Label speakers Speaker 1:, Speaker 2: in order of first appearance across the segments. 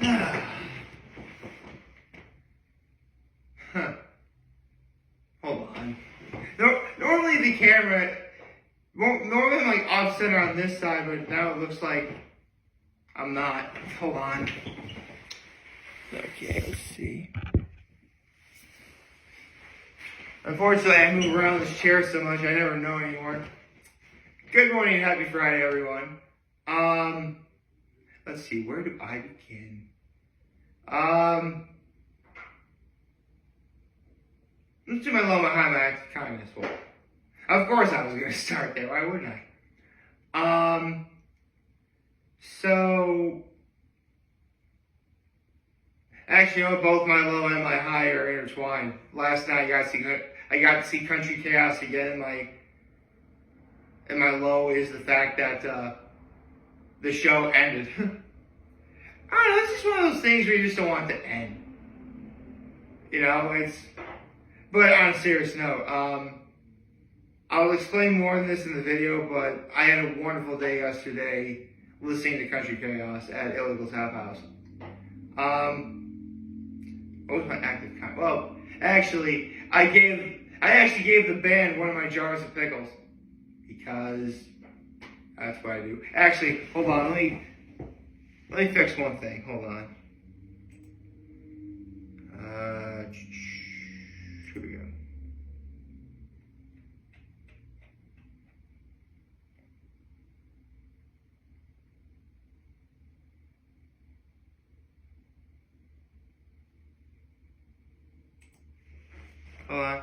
Speaker 1: Huh. Hold on. Normally the camera, normally I'm like offset on this side, but now it looks like I'm not. Hold on. Okay, let's see. Unfortunately, I move around this chair so much I never know anymore. Good morning and happy Friday, everyone. Let's see, where do I begin? Let's do my low, my high, my acts of kindness. Well, of course I was going to start there. Why wouldn't I? So, actually, you know, both my low and my high are intertwined. Last night, I got to see Country Khaos again. And my low is the fact that the show ended. I don't know. It's just one of those things where you just don't want it to end. You know, But on a serious note, I'll explain more on this in the video, but I had a wonderful day yesterday listening to Country Khaos at Illegal Tap House. What was my active kind? Well, actually, I actually gave the band one of my jars of pickles because that's what I do. Actually, hold on, let me fix one thing. Hold on. Here we go. Hold on.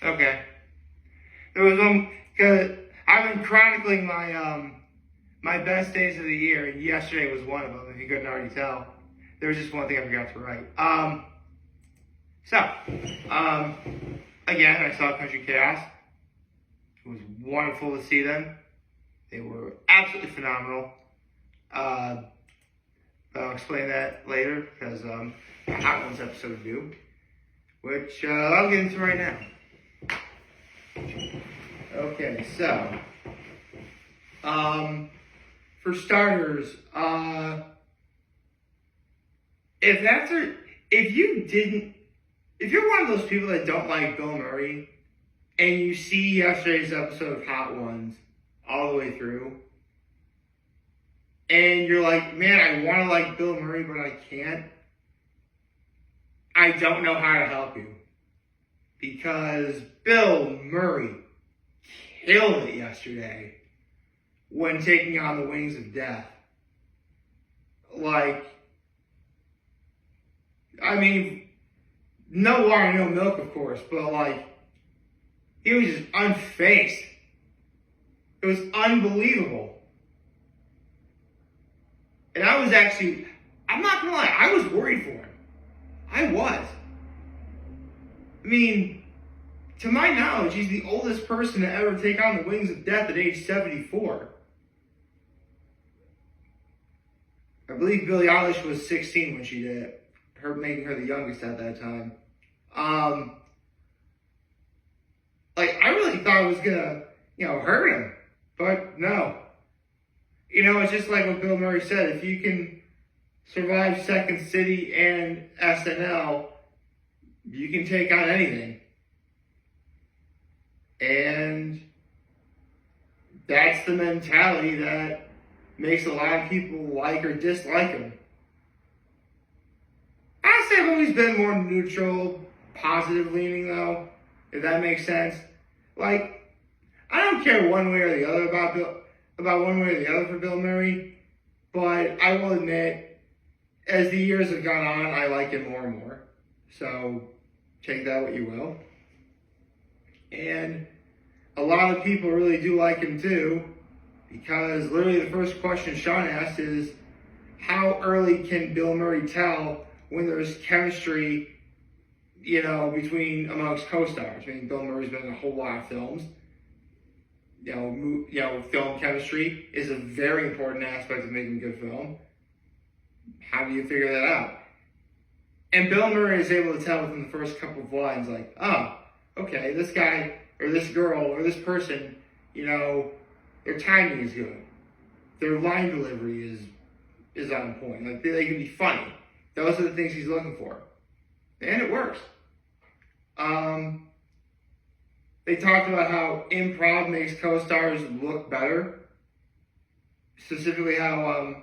Speaker 1: Okay. There was cause I've been chronicling my best days of the year, and yesterday was one of them. If you couldn't already tell, there was just one thing I forgot to write. Again, I saw Country Khaos. It was wonderful to see them. They were absolutely phenomenal. I'll explain that later because the Hot Ones episode due, which I'll get into right now. Okay, so, for starters, if you're one of those people that don't like Bill Murray, and you see yesterday's episode of Hot Ones all the way through, and you're like, man, I want to like Bill Murray, but I can't, I don't know how to help you. Because Bill Murray killed it yesterday when taking on the Wings of Death. No water, no milk, of course, but he was just unfazed. It was unbelievable. And I'm not gonna lie, I was worried for him. I was. To my knowledge, he's the oldest person to ever take on the Wings of Death at age 74. I believe Billie Eilish was 16 when she did it, making her the youngest at that time. I really thought it was gonna, hurt him, but no. It's just like what Bill Murray said, if you can survive Second City and SNL, you can take on anything. And that's the mentality that makes a lot of people like or dislike him. Honestly, I've always been more neutral, positive leaning though, if that makes sense. I don't care one way or the other about one way or the other for Bill Murray, but I will admit, as the years have gone on, I like him more and more. So take that what you will. And a lot of people really do like him too, because literally the first question Sean asked is, how early can Bill Murray tell when there's chemistry, between amongst co-stars. I mean, Bill Murray's been in a whole lot of films. Film chemistry is a very important aspect of making a good film. How do you figure that out? And Bill Murray is able to tell within the first couple of lines, like, oh, okay, this guy or this girl or this person, their timing is good. Their line delivery is on point. Like, they can be funny. Those are the things he's looking for. And it works. They talked about how improv makes co-stars look better. Specifically how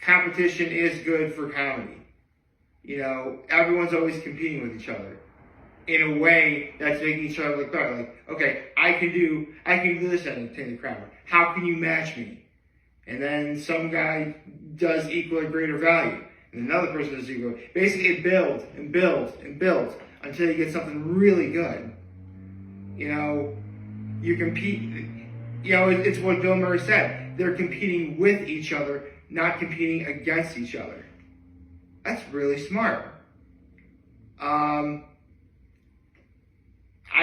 Speaker 1: competition is good for comedy. Everyone's always competing with each other in a way that's making each other look better. Like, okay, I can do this and entertain the crowd. How can you match me? And then some guy does equal or greater value, and another person does equal. Basically, it builds and builds and builds until you get something really good. You compete. It's what Bill Murray said. They're competing with each other, not competing against each other. That's really smart. I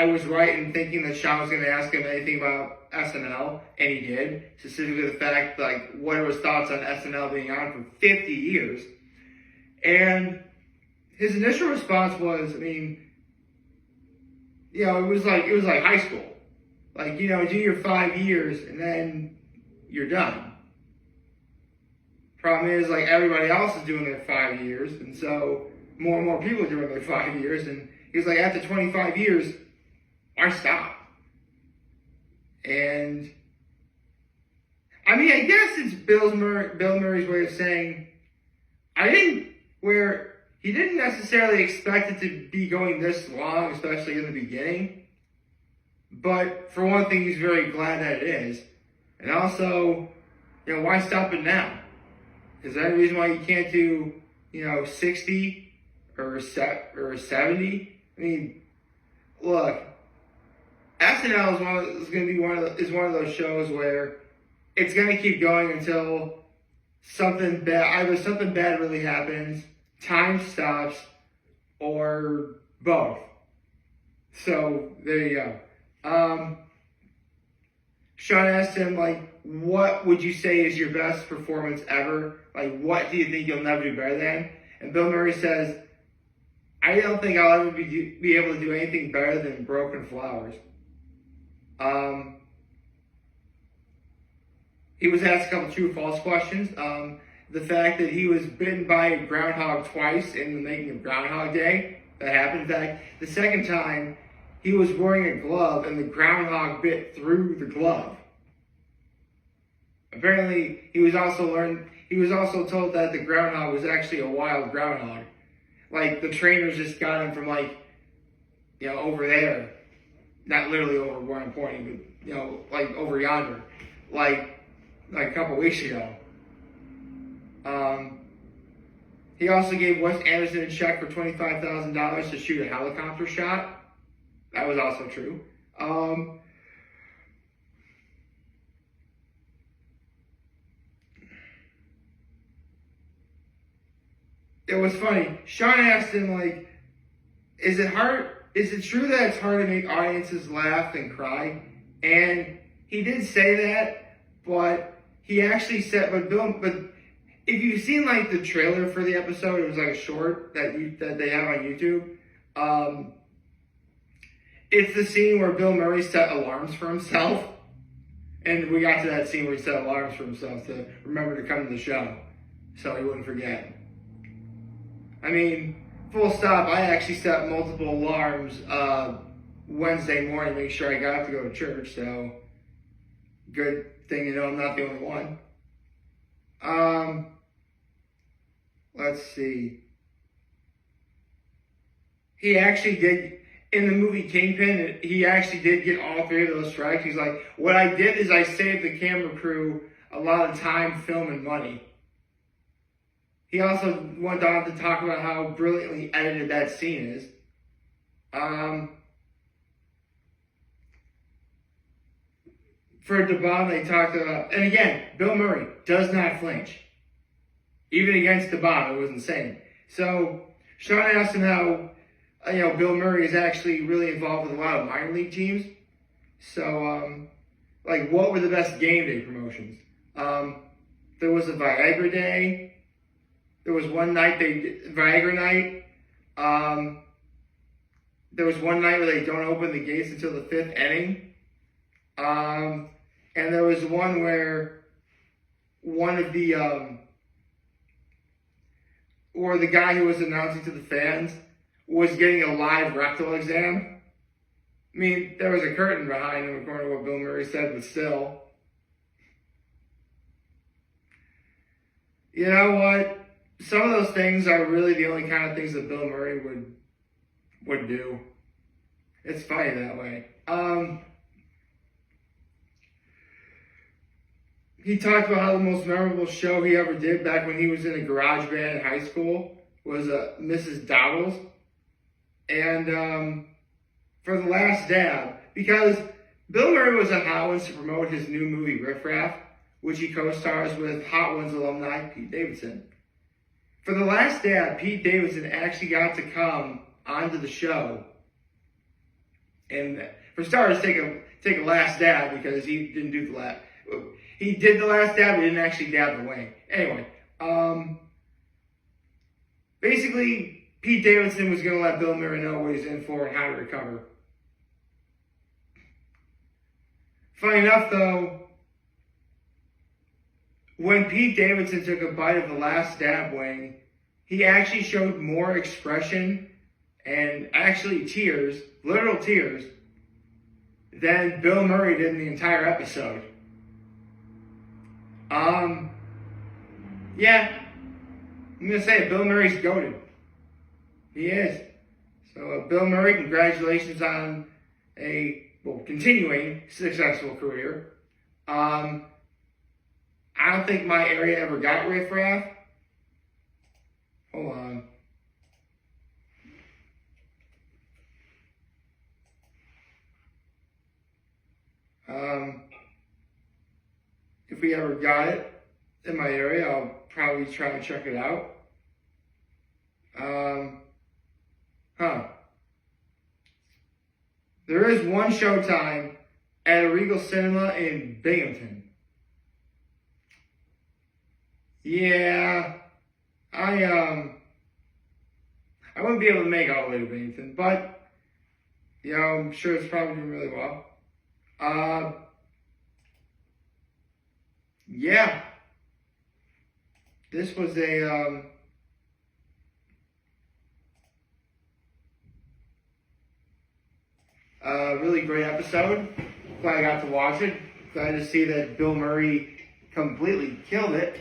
Speaker 1: was right in thinking that Sean was going to ask him anything about SNL, and he did. Specifically the fact, what are his thoughts on SNL being on for 50 years. And his initial response was, it was like high school. Do your 5 years, and then you're done. Problem is, everybody else is doing their 5 years, and so more and more people are doing their 5 years, and he was like, after 25 years, I stop. And, I guess it's Bill Murray's way of saying, he didn't necessarily expect it to be going this long, especially in the beginning, but for one thing, he's very glad that it is, and also, why stop it now? Is there any reason why you can't do, 60 or 70? Look, SNL is one of those shows where it's going to keep going until either something bad really happens, time stops, or both. So there you go. Sean asked him, what would you say is your best performance ever? What do you think you'll never do better than? And Bill Murray says, I don't think I'll ever be able to do anything better than Broken Flowers. He was asked a couple true-false questions. The fact that he was bitten by a groundhog twice in the making of Groundhog Day, that happened. In fact, the second time, he was wearing a glove and the groundhog bit through the glove. Apparently, he was also told that the groundhog was actually a wild groundhog. The trainers just got him from over there. Not literally over where I'm pointing, but over yonder. A couple weeks ago. He also gave Wes Anderson a check for $25,000 to shoot a helicopter shot. That was also true. It was funny. Sean asked him, is it true that it's hard to make audiences laugh and cry? And he did say that, but he actually said, but if you've seen the trailer for the episode, it was a short that they have on YouTube. It's the scene where Bill Murray set alarms for himself. And we got to that scene where he set alarms for himself to remember to come to the show so he wouldn't forget. Full stop, I actually set multiple alarms Wednesday morning to make sure I got up to go to church, so good thing I'm not the only one. Let's see. He actually did, in the movie Kingpin, he actually did get all three of those strikes. He's like, what I did is I saved the camera crew a lot of time, film, and money. He also went on to talk about how brilliantly edited that scene is. For the bomb, they talked about, and again, Bill Murray does not flinch. Even against the bomb, it was insane. So, Sean asked him how Bill Murray is actually really involved with a lot of minor league teams. So, like, what were the best game day promotions? There was a Viagra Day. There was one night Viagra night. There was one night where they don't open the gates until the 5th inning. And there was one where one of the, or the guy who was announcing to the fans was getting a live rectal exam. I mean, there was a curtain behind him according to what Bill Murray said, but still. You know what? Some of those things are really the only kind of things that Bill Murray would do. It's funny that way. He talked about how the most memorable show he ever did back when he was in a garage band in high school was Mrs. Dowdles. And for The Last Dab, because Bill Murray was at Hot Ones to promote his new movie Riff Raff, which he co-stars with Hot Ones alumni Pete Davidson. For The Last Dab, Pete Davidson actually got to come onto the show and, for starters, take a last dab, because he didn't do the last. He did the last dab, but he didn't actually dab the wing. Anyway, basically, Pete Davidson was going to let Bill Murray know what he's in for and how to recover. Funny enough, though, when Pete Davidson took a bite of the last dab wing, he actually showed more expression and actually tears, literal tears, than Bill Murray did in the entire episode. Yeah, I'm going to say it, Bill Murray's goated. He is. So, Bill Murray, congratulations on a, continuing successful career. I don't think my area ever got Riff Raff. Hold on. If we ever got it in my area, I'll probably try and check it out. There is one showtime at a Regal Cinema in Binghamton. Yeah, I wouldn't be able to make all the way to Binghamton, but I'm sure it's probably doing really well. Yeah, this was a really great episode. Glad I got to watch it. Glad to see that Bill Murray completely killed it.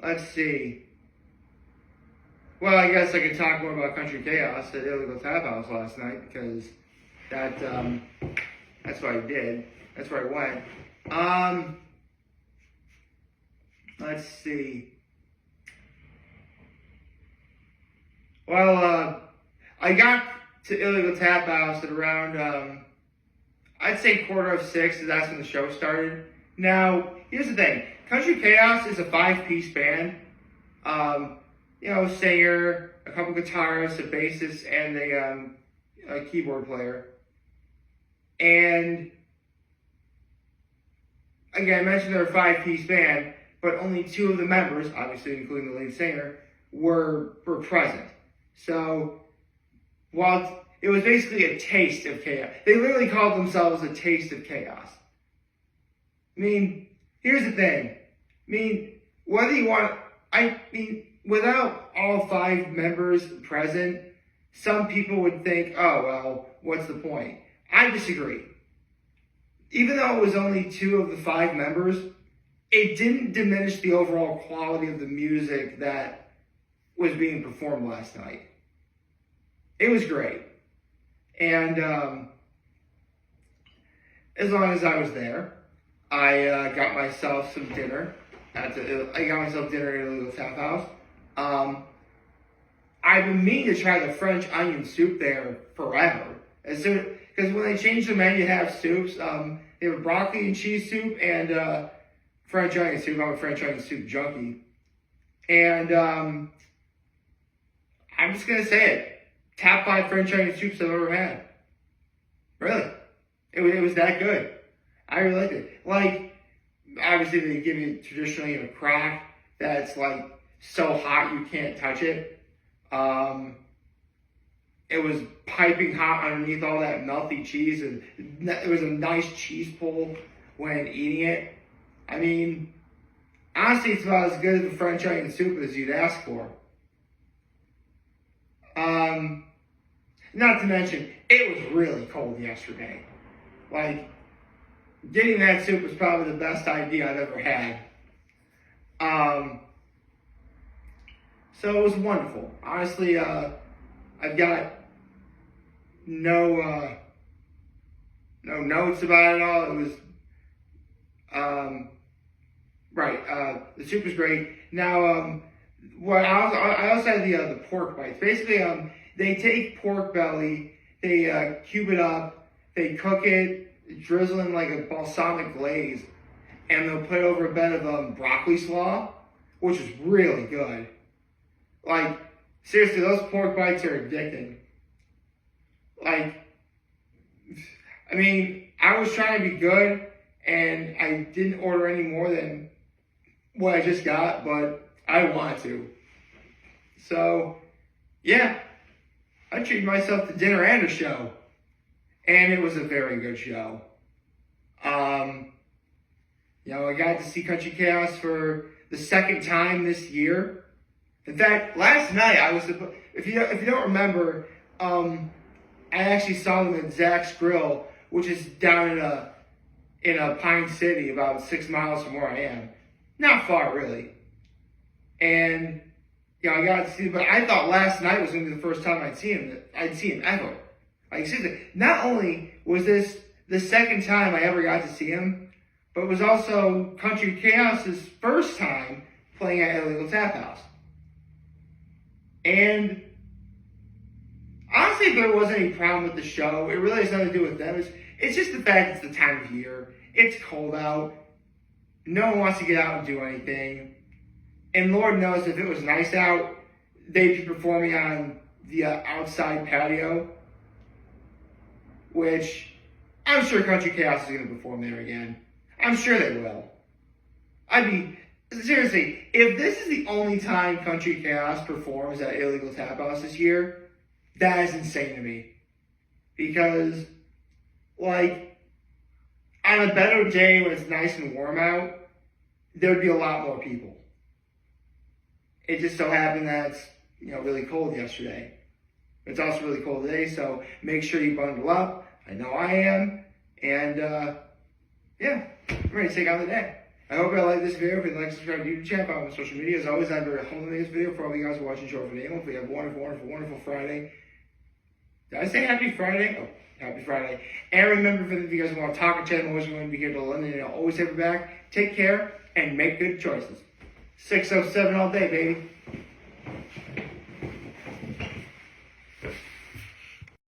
Speaker 1: Let's see. Well, I guess I could talk more about Country Khaos at Illegal Tap House last night, because that's what I did. That's where I went. Let's see. Well, I got to Illegal Tap House at around, I'd say 5:45, that's when the show started. Now, here's the thing. Country Khaos is a 5-piece band. A singer, a couple guitarists, a bassist, and a keyboard player. And, again, I mentioned they're a 5-piece band, but only 2 of the members, obviously including the lead singer, were present. So, while it was basically a taste of chaos. They literally called themselves a taste of chaos. I mean, here's the thing. Whether you want, without all 5 members present, some people would think, oh, well, what's the point? I disagree. Even though it was only 2 of the 5 members, it didn't diminish the overall quality of the music that was being performed last night. It was great. And as long as I was there, I got myself some dinner. I got myself dinner at Illegal Tap House. I've been meaning to try the French onion soup there forever. Because when they changed the menu to have soups, they have broccoli and cheese soup and French onion soup. I'm a French onion soup junkie. And I'm just going to say it. Top 5 French onion soups I've ever had. Really. It was that good. I really liked it. Like, obviously they give you traditionally in a crock that's like so hot you can't touch it. It was piping hot underneath all that melty cheese, and it was a nice cheese pull when eating it. I mean, honestly, it's about as good as the French onion soup as you'd ask for. Not to mention, it was really cold yesterday. Like, getting that soup was probably the best idea I've ever had. So it was wonderful. Honestly, I've got no notes about it all. It was, the soup was great. Now, I also had the pork bites. Basically, they take pork belly, they cube it up, they cook it, drizzle in like a balsamic glaze, and they'll put it over a bed of broccoli slaw, which is really good. Like, seriously, those pork bites are addicting. Like, I mean, I was trying to be good, and I didn't order any more than what I just got, but I wanted to. So, yeah, I treated myself to dinner and a show, and it was a very good show. I got to see Country Khaos for the second time this year. In fact, last night I was if you don't remember, I actually saw them at Zach's Grill, which is down in a Pine City, about 6 miles from where I am. Not far, really. And I got to see him, but I thought last night was going to be the first time I'd see him ever. Like, seriously, not only was this the second time I ever got to see him, but it was also Country Khaos' first time playing at Illegal Tap House. And honestly, if there wasn't any problem with the show, it really has nothing to do with them. It's just the fact it's the time of year. It's cold out. No one wants to get out and do anything. And Lord knows if it was nice out, they'd be performing on the outside patio, which I'm sure Country Khaos is going to perform there again. I'm sure they will. Seriously, if this is the only time Country Khaos performs at Illegal Tap House this year, that is insane to me. Because, like, on a better day when it's nice and warm out, there would be a lot more people. It just so happened that it's, really cold yesterday. It's also really cold today, so make sure you bundle up. I know I am. And, I'm ready to take on the day. I hope you like this video. If you'd like to subscribe to the YouTube channel, follow me on social media. As always, I'm very humble to make this video for all of you guys who are watching the show for the Hopefully you have a wonderful, wonderful, wonderful Friday. Did I say happy Friday? Oh, happy Friday. And remember, if you guys want to talk or chat, I'm always going to be here to London, and I'll always have your back. Take care and make good choices. 607 all day, baby.